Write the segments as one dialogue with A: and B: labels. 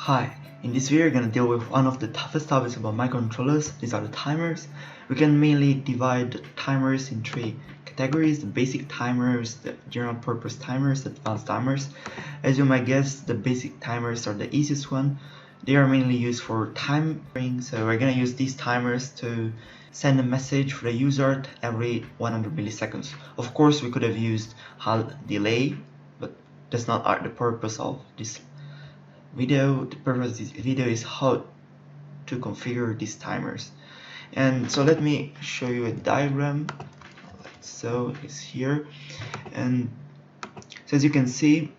A: Hi, in this video we're going to deal with one of the toughest topics about microcontrollers. These are the timers. We can mainly divide the timers in three categories: the basic timers, the general purpose timers, the advanced timers. As you might guess, the basic timers are the easiest one. They are mainly used for timing, so we're going to use these timers to send a message for the usart every 100 milliseconds. Of course, we could have used HAL delay, but that's not the purpose of this video. The purpose of this video is how to configure these timers. And so let me show you a diagram like so. It's here, and so as you can see,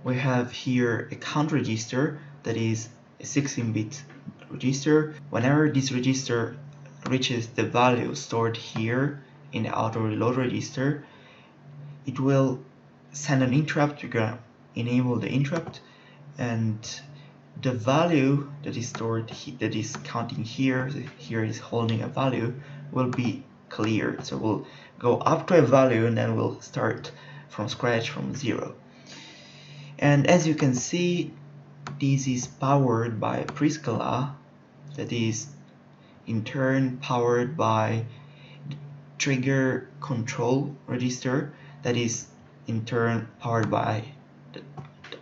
A: we have here a count register that is a 16-bit register. Whenever this register reaches the value stored here in the auto reload register, it will send an interrupt. You're gonna enable the interrupt, and the value that is stored, that is counting here is holding a value, will be cleared. So we'll go up to a value and then we'll start from scratch from 0. And as you can see, this is powered by a Priscilla that is in turn powered by the trigger control register that is in turn powered by the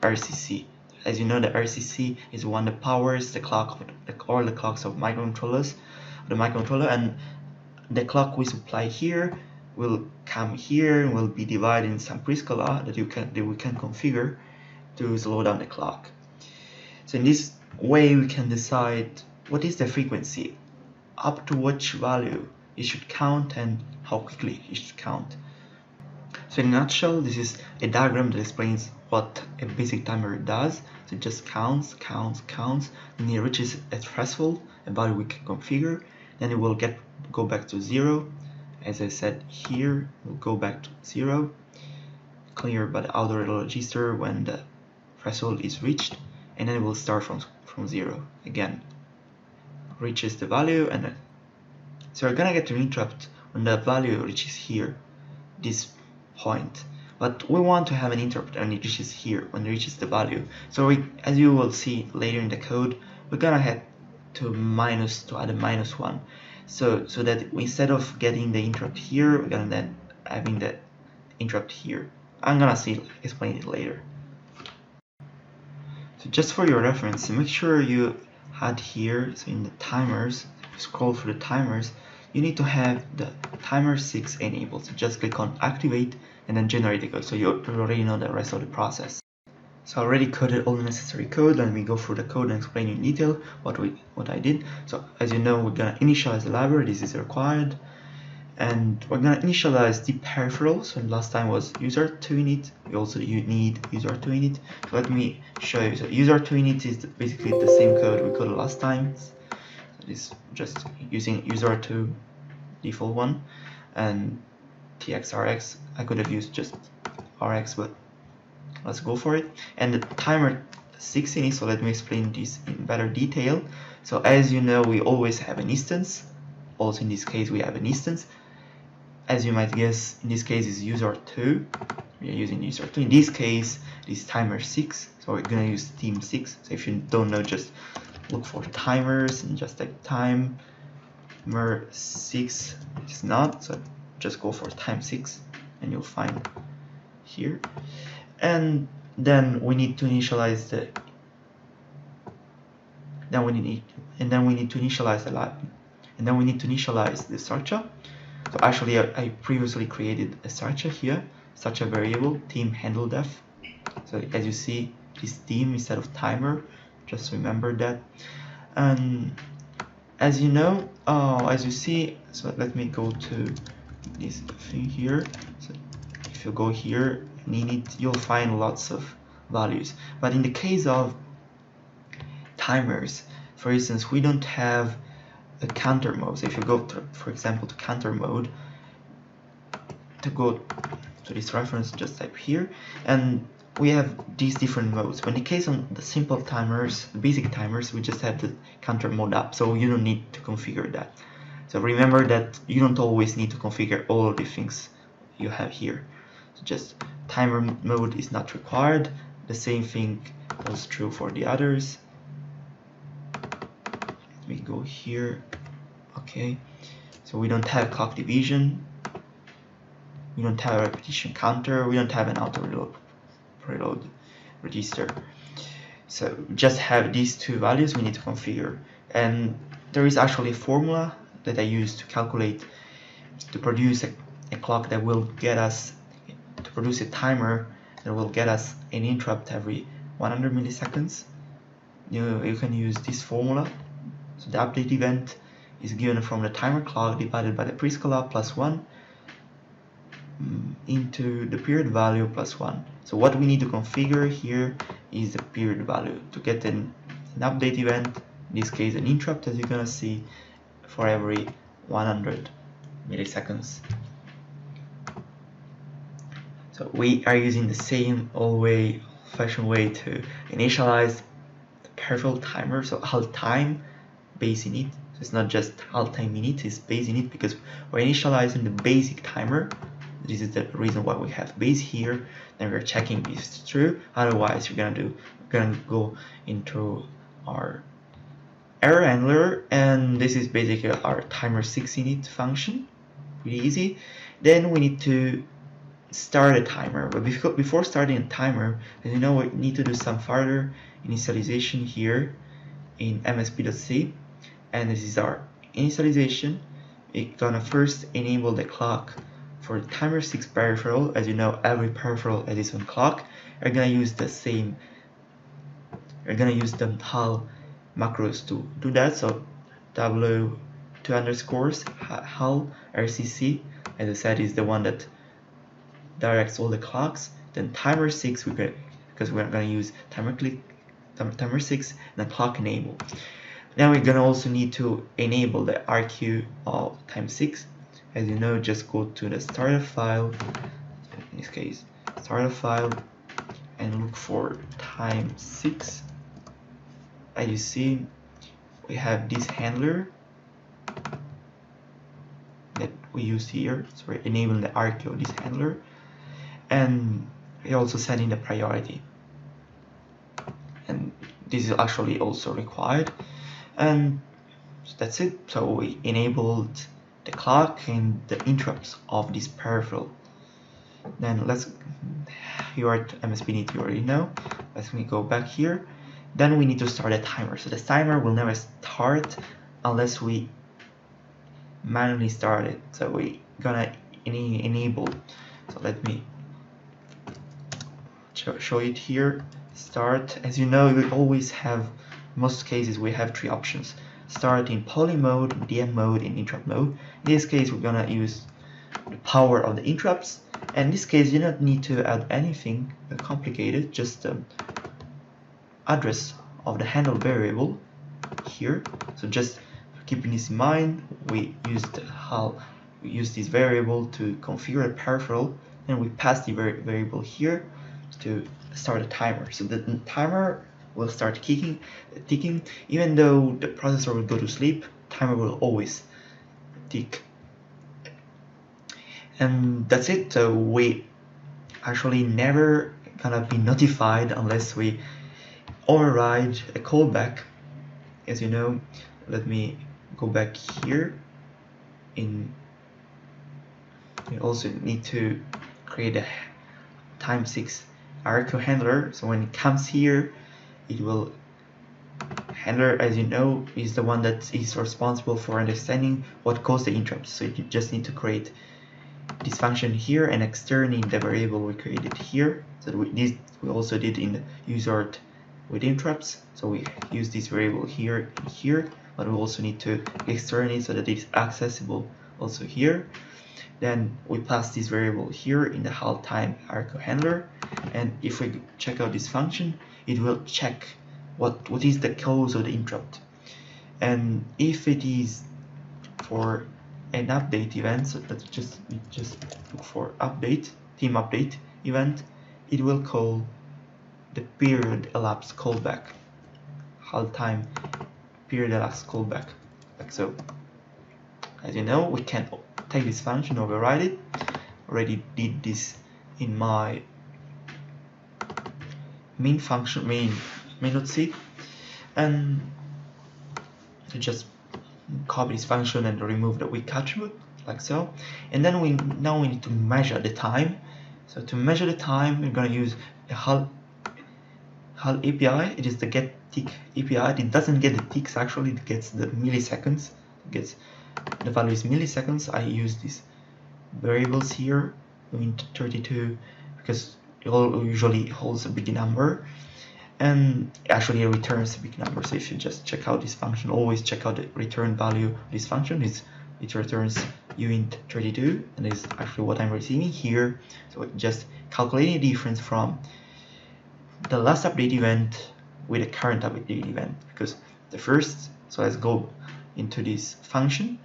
A: RCC. As you know, the RCC is one that powers the clock of all the clocks of microcontrollers, and the clock we supply here will come here and will be divided in some Priscilla that we can configure to slow down the clock. So in this way we can decide what is the frequency, up to which value it should count, and how quickly it should count. So in a nutshell, this is a diagram that explains what a basic timer does. So it just counts, and it reaches a threshold, a value we can configure, then it will go back to 0. As I said here, it will go back to 0, cleared by the auto reload register when the threshold is reached, and then it will start from 0 again, reaches the value, and then so we're gonna get an interrupt when the value reaches here, this point, but we want to have an interrupt when it reaches here, when it reaches the value. So as you will see later in the code, we're gonna head to add a -1, so that instead of getting the interrupt here, we're gonna then having the interrupt here. I'm gonna explain it later. So just for your reference, make sure you had here, so in the timers, scroll through the timers, you need to have the timer 6 enabled. So just click on activate and then generate the code, so you already know the rest of the process. So I already coded all the necessary code. Let me go through the code and explain in detail what I did. So as you know, we're gonna initialize the library. This is required, and we're gonna initialize the peripherals. So last time was usart2init. We also need usart2init. So let me show you. So usart2init is basically the same code we coded last time. So it's just using usart2 default one, and txrx. I could have used just rx, but let's go for it. And the timer 6 init. So let me explain this in better detail. So as you know, we always have an instance. Also in this case we have an instance. As you might guess, in this case is usart2. We are using usart2. In this case, it is timer 6. So we're gonna use tim6. So if you don't know, just look for timers and just type timer 6. It's not, so just go for time6 and you'll find here. And then we need to initialize the structure. So actually I previously created a structure here, such a variable tim handledef. So as you see, this tim instead of timer, just remember that. And as you know, as you see, so let me go to this thing here. So if you go here and init, you'll find lots of values, but in the case of timers, for instance, we don't have a counter mode. So if you go to, for example, to counter mode, to go to this reference, just type here, and we have these different modes. But in the case of the simple timers, the basic timers, we just have the counter mode up, so you don't need to configure that. So remember that you don't always need to configure all of the things you have here. So just timer mode is not required. The same thing was true for the others. Let me go here. Okay, so we don't have clock division, we don't have a repetition counter, we don't have an auto preload register. So just have these two values we need to configure. And there is actually a formula that I use to calculate, to produce a clock that will get us, to produce a timer that will get us an interrupt every 100 milliseconds. You can use this formula. So the update event is given from the timer clock divided by the prescaler plus 1 into the period value plus 1. So what we need to configure here is the period value to get an update event, in this case an interrupt, as you're gonna see, for every 100 milliseconds. So we are using the same old-fashioned way to initialize the peripheral timer, so halt time base init. So it's not just halt time init, it's base init, because we're initializing the basic timer. This is the reason why we have base here. Then we're checking if it's true. Otherwise, we're gonna go into our error handler, and this is basically our timer 6 init function. Pretty easy. Then we need to start a timer. But before starting a timer, as you know, we need to do some further initialization here in msp.c, and this is our initialization. We're gonna first enable the clock for the timer 6 peripheral. As you know, every peripheral has its own clock. We're gonna use the same, we're gonna use the HAL macros to do that. So w2 underscores HAL RCC, as I said, is the one that directs all the clocks. Then timer 6, because we're gonna use timer 6 and the clock enable. Now we're gonna also need to enable the RQ of time 6. As you know, just go to the starter file, in this case starter file, and look for time 6. As you see, we have this handler that we use here. So we're enabling the RQ of this handler, and we're also setting the priority, and this is actually also required. And that's it. So we enabled the clock and the interrupts of this peripheral. Then you are at MSP, you already know. Let me go back here. Then we need to start a timer. So the timer will never start unless we manually start it. So we're gonna enable. So let me show it here. Start. As you know, we always have, most cases we have 3 options: start in poly mode, DM mode, and interrupt mode. In this case, we're gonna use the power of the interrupts. And in this case, you don't need to add anything complicated, just the address of the handle variable here. So just keeping this in mind, we use this variable to configure a peripheral, and we pass the variable here to start a timer. So the timer will start ticking. Even though the processor will go to sleep, timer will always tick. And that's it. So we actually never gonna be notified unless we override a callback. As you know, let me go back here. You also need to create a time 6 RQ handler. So when it comes here, it will handler, as you know, is the one that is responsible for understanding what caused the interrupt. So you just need to create this function here and externally the variable we created here. So we also did in the usart with interrupts. So we use this variable here and here, but we also need to externally so that it is accessible also here. Then we pass this variable here in the halt time RQ handler, and if we check out this function, it will check what is the cause of the interrupt. And if it is for an update event, so let's just look for update, team update event, it will call the period elapsed callback, halt time period elapsed callback, like so. As you know, we can take this function, override it. Already did this in my main function, main.c, and to just copy this function and remove the weak attribute like so. And then we need to measure the time. So to measure the time, we're going to use a hull API. It is the get tick API. It doesn't get the ticks, actually it gets the milliseconds. It gets the value is milliseconds. I use these variables here, int 32, because it usually holds a big number, and actually it returns a big number. So if you just check out this function, always check out the return value of this function. It returns uint 32, and is actually what I'm receiving here. So just calculating the difference from the last update event with the current update event, because the first, so let's go into this function,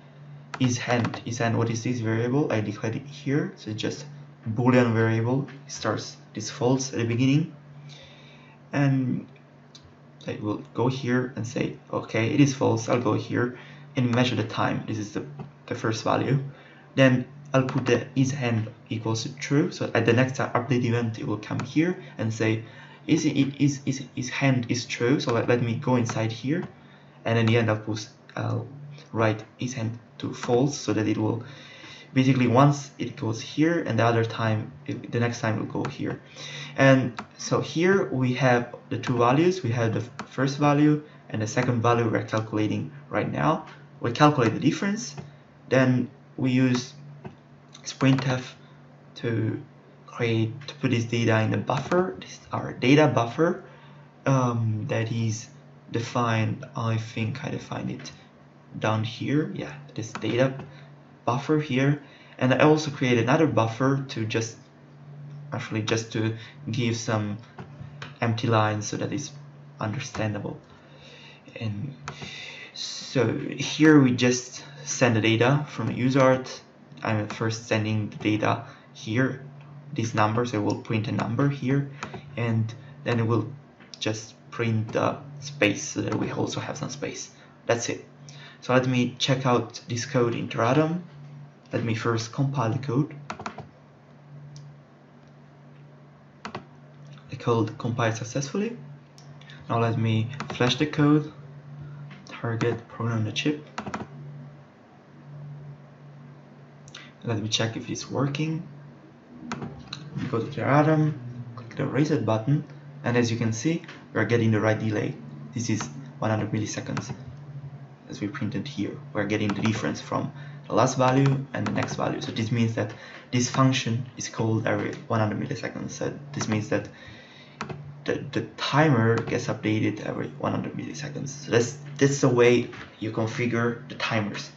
A: isEnd. What is this variable? I declared it here, so it's just Boolean variable. It starts this false at the beginning, and I will go here and say, okay, it is false. I'll go here and measure the time. This is the first value. Then I'll put the isEnd equals to true. So at the next update event, it will come here and say, isEnd is true. So let me go inside here, and in the end I'll write isEnd to false, so that it will basically, once it goes here, and the other time, the next time it will go here. And so here we have the two values. We have the first value and the second value we're calculating right now. We calculate the difference, then we use printf to put this data in the buffer. This is our data buffer that is defined. I think I defined it down here. Yeah, this data buffer here. And I also create another buffer to just to give some empty lines so that it's understandable. And so here we just send the data from the usart. I'm first sending the data here, this number, so it will print a number here, and then it will just print the space so that we also have some space. That's it. So let me check out this code in Teratom. Let me first compile the code. The code compiled successfully. Now let me flash the code, target, program the chip. Let me check if it's working. Go to Teratom, click the reset button, and as you can see, we are getting the right delay. This is 100 milliseconds. As we printed here, we're getting the difference from the last value and the next value. So this means that this function is called every 100 milliseconds. So this means that the timer gets updated every 100 milliseconds. So that's the way you configure the timers.